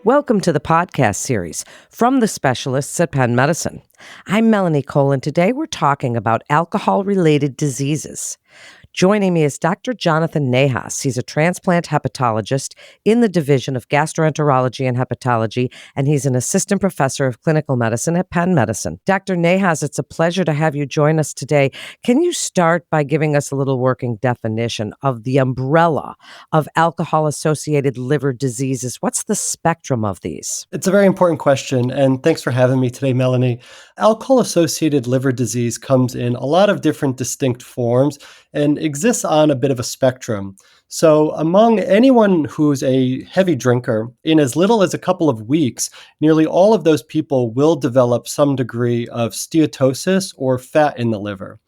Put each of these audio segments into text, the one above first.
Welcome to the podcast series from the specialists at Penn Medicine. I'm Melanie Cole, and today we're talking about alcohol-related diseases. Joining me is Dr. Jonathan Nahas. He's a transplant hepatologist in the Division of Gastroenterology and Hepatology, and he's an assistant professor of clinical medicine at Penn Medicine. Dr. Nahas, it's a pleasure to have you join us today. Can you start by giving us a little working definition of the umbrella of alcohol-associated liver diseases? What's the spectrum of these? It's a very important question, and thanks for having me today, Melanie. Alcohol-associated liver disease comes in a lot of different distinct forms and exists on a bit of a spectrum. So among anyone who's a heavy drinker, in as little as a couple of weeks, nearly all of those people will develop some degree of steatosis or fat in the liver.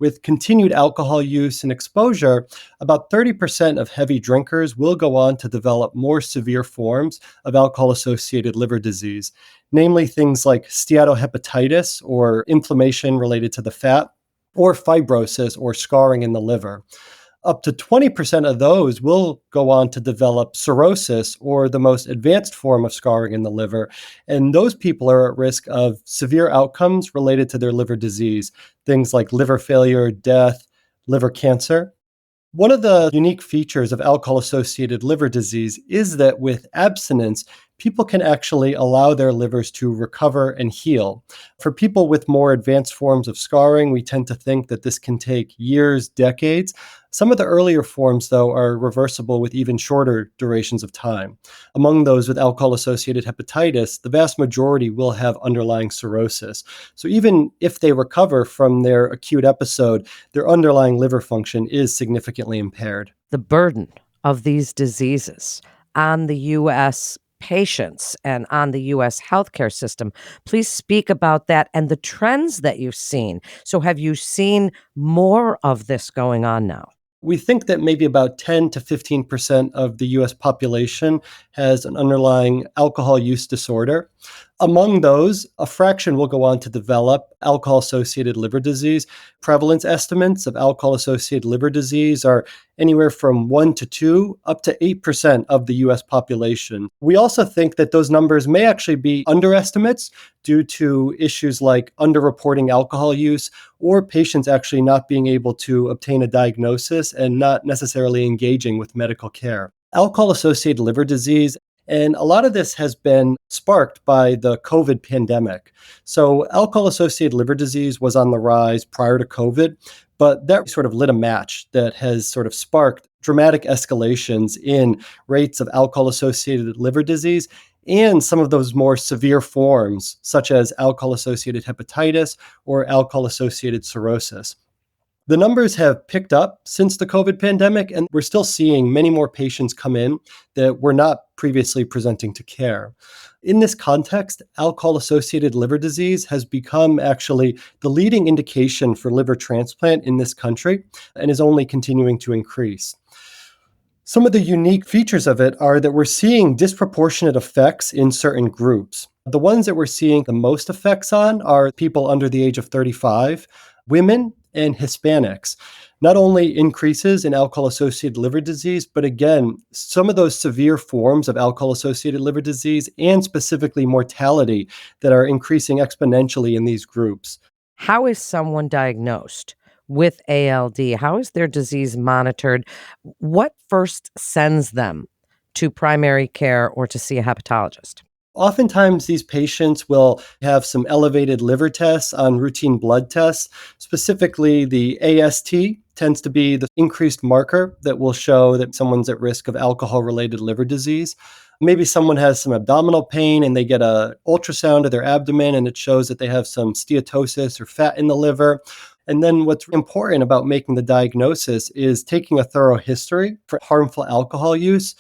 With continued alcohol use and exposure, about 30% of heavy drinkers will go on to develop more severe forms of alcohol-associated liver disease, namely things like steatohepatitis or inflammation related to the fat, or fibrosis or scarring in the liver. Up to 20% of those will go on to develop cirrhosis or the most advanced form of scarring in the liver. And those people are at risk of severe outcomes related to their liver disease, things like liver failure, death, liver cancer. One of the unique features of alcohol-associated liver disease is that with abstinence, people can actually allow their livers to recover and heal. For people with more advanced forms of scarring, we tend to think that this can take years, decades. Some of the earlier forms, though, are reversible with even shorter durations of time. Among those with alcohol-associated hepatitis, the vast majority will have underlying cirrhosis. So even if they recover from their acute episode, their underlying liver function is significantly impaired. The burden of these diseases on the U.S. patients and on the U.S. healthcare system. Please speak about that and the trends that you've seen. So have you seen more of this going on now? We think that maybe about 10 to 15% of the US population has an underlying alcohol use disorder. Among those, a fraction will go on to develop alcohol-associated liver disease. Prevalence estimates of alcohol-associated liver disease are anywhere from 1 to 2, up to 8% of the US population. We also think that those numbers may actually be underestimates due to issues like underreporting alcohol use or patients actually not being able to obtain a diagnosis and not necessarily engaging with medical care. Alcohol-associated liver disease, and a lot of this has been sparked by the COVID pandemic. So alcohol-associated liver disease was on the rise prior to COVID, but that sort of lit a match that has sort of sparked dramatic escalations in rates of alcohol-associated liver disease and some of those more severe forms, such as alcohol-associated hepatitis or alcohol-associated cirrhosis. The numbers have picked up since the COVID pandemic, and we're still seeing many more patients come in that were not previously presenting to care. In this context, alcohol-associated liver disease has become actually the leading indication for liver transplant in this country and is only continuing to increase. Some of the unique features of it are that we're seeing disproportionate effects in certain groups. The ones that we're seeing the most effects on are people under the age of 35, women, and Hispanics. Not only increases in alcohol-associated liver disease, but again, some of those severe forms of alcohol-associated liver disease and specifically mortality that are increasing exponentially in these groups. How is someone diagnosed with ALD? How is their disease monitored? What first sends them to primary care or to see a hepatologist? Oftentimes, these patients will have some elevated liver tests on routine blood tests. Specifically, the AST tends to be the increased marker that will show that someone's at risk of alcohol-related liver disease. Maybe someone has some abdominal pain and they get an ultrasound of their abdomen and it shows that they have some steatosis or fat in the liver. And then what's important about making the diagnosis is taking a thorough history for harmful alcohol use,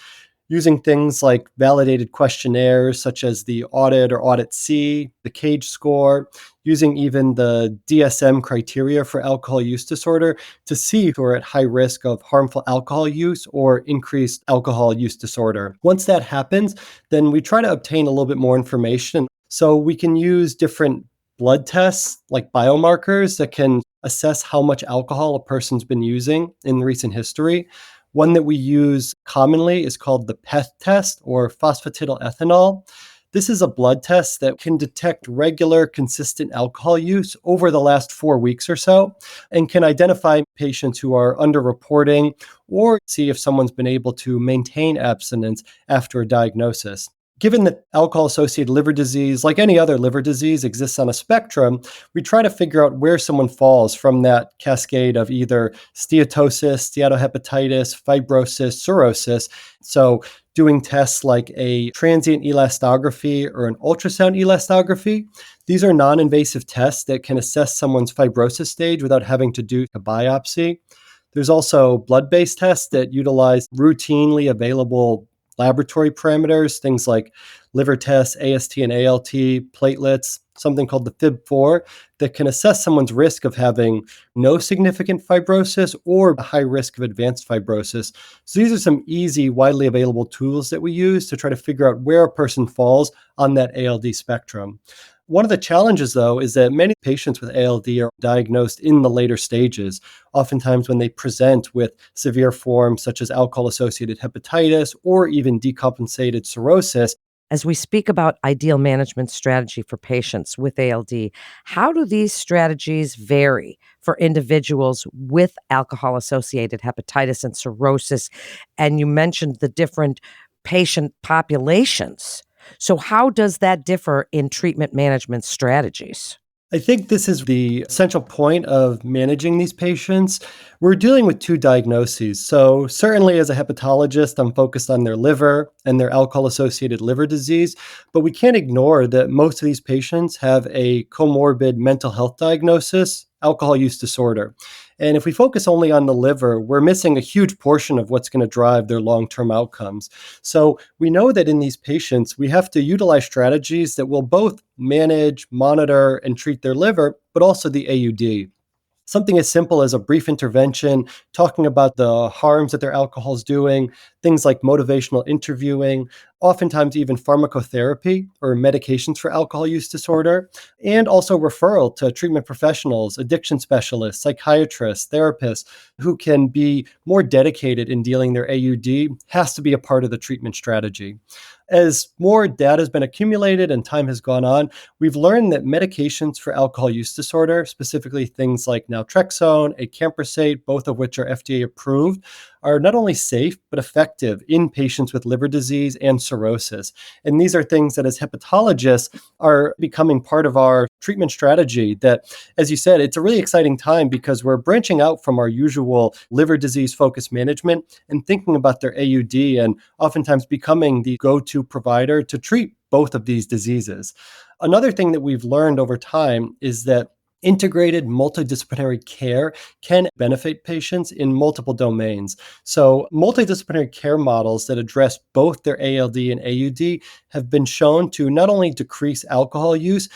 using things like validated questionnaires such as the Audit or Audit C, the CAGE score, using even the DSM criteria for alcohol use disorder to see if we're at high risk of harmful alcohol use or increased alcohol use disorder. Once that happens, then we try to obtain a little bit more information. So we can use different blood tests like biomarkers that can assess how much alcohol a person's been using in recent history. One that we use commonly is called the PEth test, or phosphatidylethanol. This is a blood test that can detect regular, consistent alcohol use over the last 4 weeks or so and can identify patients who are underreporting or see if someone's been able to maintain abstinence after a diagnosis. Given that alcohol associated liver disease, like any other liver disease, exists on a spectrum, we try to figure out where someone falls from that cascade of either steatosis, steatohepatitis, fibrosis, cirrhosis. So, doing tests like a transient elastography or an ultrasound elastography. These are non invasive tests that can assess someone's fibrosis stage without having to do a biopsy. There's also blood based tests that utilize routinely available laboratory parameters, things like liver tests, AST and ALT, platelets, something called the FIB4, that can assess someone's risk of having no significant fibrosis or a high risk of advanced fibrosis. So these are some easy, widely available tools that we use to try to figure out where a person falls on that ALD spectrum. One of the challenges, though, is that many patients with ALD are diagnosed in the later stages, oftentimes when they present with severe forms such as alcohol associated hepatitis or even decompensated cirrhosis. As we speak about ideal management strategy for patients with ALD, how do these strategies vary for individuals with alcohol associated hepatitis and cirrhosis? And you mentioned the different patient populations. So, how does that differ in treatment management strategies? I think this is the essential point of managing these patients. We're dealing with two diagnoses. So, certainly as a hepatologist, I'm focused on their liver and their alcohol associated liver disease. But we can't ignore that most of these patients have a comorbid mental health diagnosis, alcohol use disorder. And if we focus only on the liver, we're missing a huge portion of what's going to drive their long term outcomes. So we know that in these patients, we have to utilize strategies that will both manage, monitor, and treat their liver, but also the AUD. Something as simple as a brief intervention, talking about the harms that their alcohol is doing, things like motivational interviewing, oftentimes even pharmacotherapy or medications for alcohol use disorder, and also referral to treatment professionals, addiction specialists, psychiatrists, therapists who can be more dedicated in dealing their AUD has to be a part of the treatment strategy. As more data has been accumulated and time has gone on, we've learned that medications for alcohol use disorder, specifically things like naltrexone, acamprosate, both of which are FDA approved, are not only safe but effective in patients with liver disease and cirrhosis. And these are things that as hepatologists are becoming part of our treatment strategy that, as you said, it's a really exciting time because we're branching out from our usual liver disease focused management and thinking about their AUD and oftentimes becoming the go-to provider to treat both of these diseases. Another thing that we've learned over time is that integrated multidisciplinary care can benefit patients in multiple domains. So, multidisciplinary care models that address both their ALD and AUD have been shown to not only decrease alcohol use,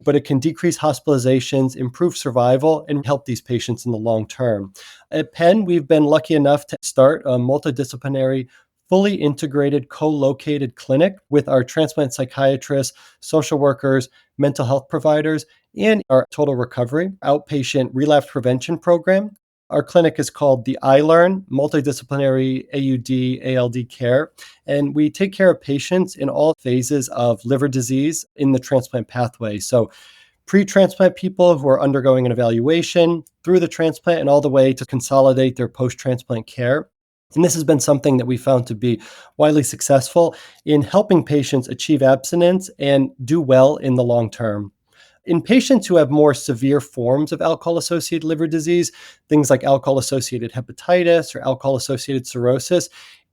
but it can decrease hospitalizations, improve survival, and help these patients in the long term. At Penn, we've been lucky enough to start a multidisciplinary fully integrated, co-located clinic with our transplant psychiatrists, social workers, mental health providers, and our total recovery outpatient relapse prevention program. Our clinic is called the iLearn Multidisciplinary AUD ALD Care, and we take care of patients in all phases of liver disease in the transplant pathway. So, pre-transplant people who are undergoing an evaluation, through the transplant, and all the way to consolidate their post-transplant care. And this has been something that we found to be widely successful in helping patients achieve abstinence and do well in the long term. In patients who have more severe forms of alcohol associated liver disease, things like alcohol associated hepatitis or alcohol associated cirrhosis,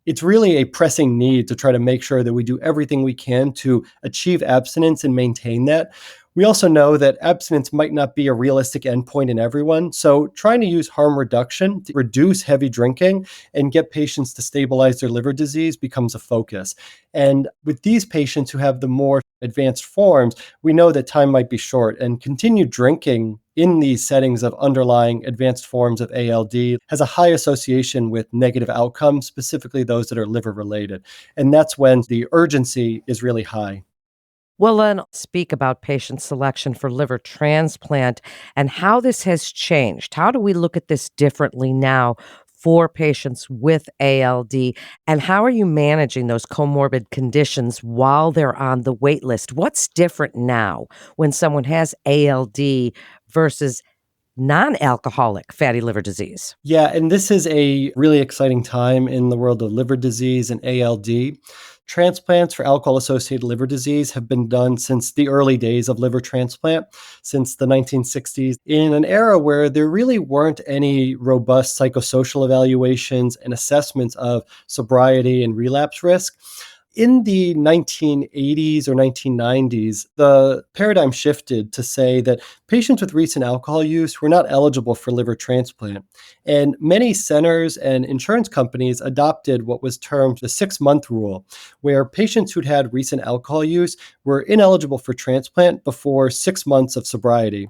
it's really a pressing need to try to make sure that we do everything we can to achieve abstinence and maintain that. We also know that abstinence might not be a realistic endpoint in everyone. So, trying to use harm reduction to reduce heavy drinking and get patients to stabilize their liver disease becomes a focus. And with these patients who have the more advanced forms, we know that time might be short, and continued drinking in these settings of underlying advanced forms of ALD has a high association with negative outcomes, specifically those that are liver related. And that's when the urgency is really high. Well, then speak about patient selection for liver transplant and how this has changed. How do we look at this differently now for patients with ALD? And how are you managing those comorbid conditions while they're on the wait list? What's different now when someone has ALD versus non-alcoholic fatty liver disease? Yeah, and this is a really exciting time in the world of liver disease and ALD. Transplants for alcohol associated liver disease have been done since the early days of liver transplant, since the 1960s, in an era where there really weren't any robust psychosocial evaluations and assessments of sobriety and relapse risk. In the 1980s or 1990s, the paradigm shifted to say that patients with recent alcohol use were not eligible for liver transplant. And many centers and insurance companies adopted what was termed the 6-month rule, where patients who'd had recent alcohol use were ineligible for transplant before 6 months of sobriety.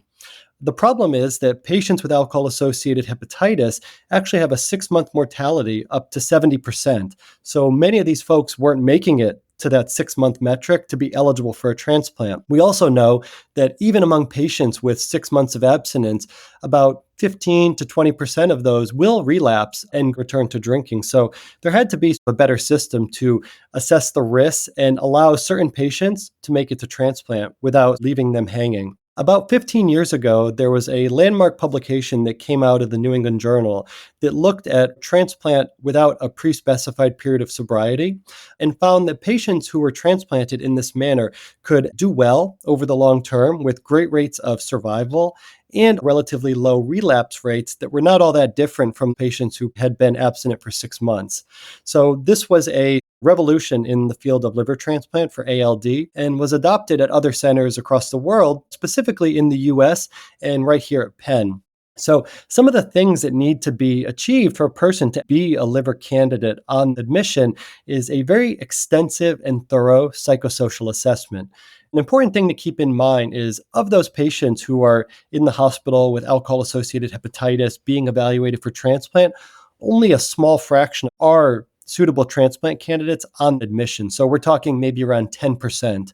The problem is that patients with alcohol associated hepatitis actually have a 6-month mortality up to 70%. So many of these folks weren't making it to that 6-month metric to be eligible for a transplant. We also know that even among patients with 6 months of abstinence, about 15 to 20% of those will relapse and return to drinking. So there had to be a better system to assess the risks and allow certain patients to make it to transplant without leaving them hanging. About 15 years ago, there was a landmark publication that came out of the New England Journal that looked at transplant without a pre specified period of sobriety and found that patients who were transplanted in this manner could do well over the long term with great rates of survival and relatively low relapse rates that were not all that different from patients who had been abstinent for 6 months. So, this was a revolution in the field of liver transplant for ALD and was adopted at other centers across the world, specifically in the US and right here at Penn. So, some of the things that need to be achieved for a person to be a liver candidate on admission is a very extensive and thorough psychosocial assessment. An important thing to keep in mind is of those patients who are in the hospital with alcohol associated hepatitis being evaluated for transplant, only a small fraction are suitable transplant candidates on admission. So we're talking maybe around 10%.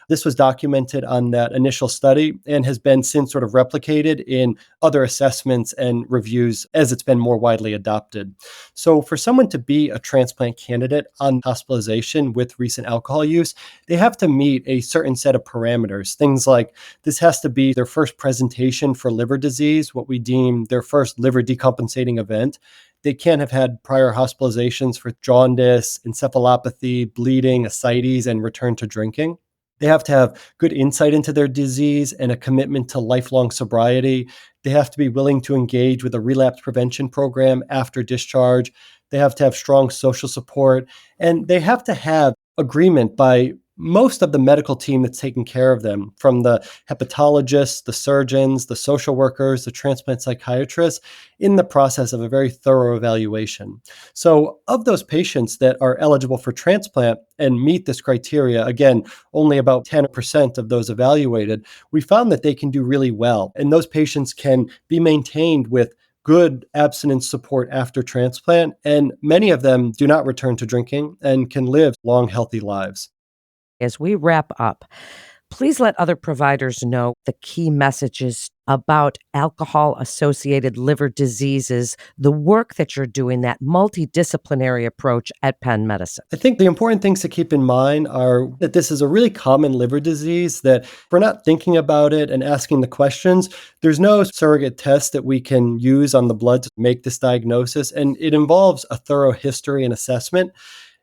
This was documented on that initial study and has been since sort of replicated in other assessments and reviews as it's been more widely adopted. So for someone to be a transplant candidate on hospitalization with recent alcohol use, they have to meet a certain set of parameters. Things like this has to be their first presentation for liver disease, what we deem their first liver decompensating event. They can't have had prior hospitalizations for jaundice, encephalopathy, bleeding, ascites, and return to drinking. They have to have good insight into their disease and a commitment to lifelong sobriety. They have to be willing to engage with a relapse prevention program after discharge. They have to have strong social support, and they have to have agreement by most of the medical team that's taking care of them, from the hepatologists, the surgeons, the social workers, the transplant psychiatrists, in the process of a very thorough evaluation. So, of those patients that are eligible for transplant and meet this criteria, again, only about 10% of those evaluated, we found that they can do really well. And those patients can be maintained with good abstinence support after transplant, and many of them do not return to drinking and can live long, healthy lives. As we wrap up, please let other providers know the key messages about alcohol associated liver diseases, the work that you're doing, that multidisciplinary approach at Penn Medicine. I think the important things to keep in mind are that this is a really common liver disease, that if we're not thinking about it and asking the questions, there's no surrogate test that we can use on the blood to make this diagnosis. And it involves a thorough history and assessment.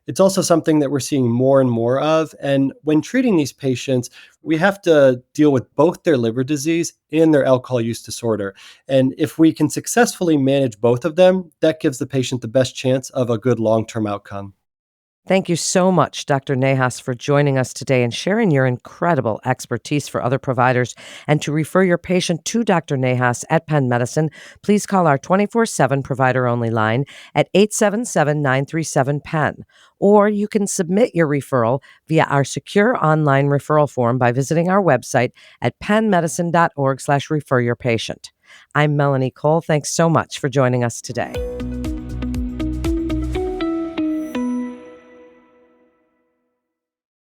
It's also something that we're seeing more and more of. And when treating these patients, we have to deal with both their liver disease and their alcohol use disorder. And if we can successfully manage both of them, that gives the patient the best chance of a good long-term outcome. Thank you so much, Dr. Nahas, for joining us today and sharing your incredible expertise for other providers. And to refer your patient to Dr. Nahas at Penn Medicine, please call our 24/7 provider-only line at 877-937-PENN. Or you can submit your referral via our secure online referral form by visiting our website at pennmedicine.org/refer your patient. I'm Melanie Cole. Thanks so much for joining us today.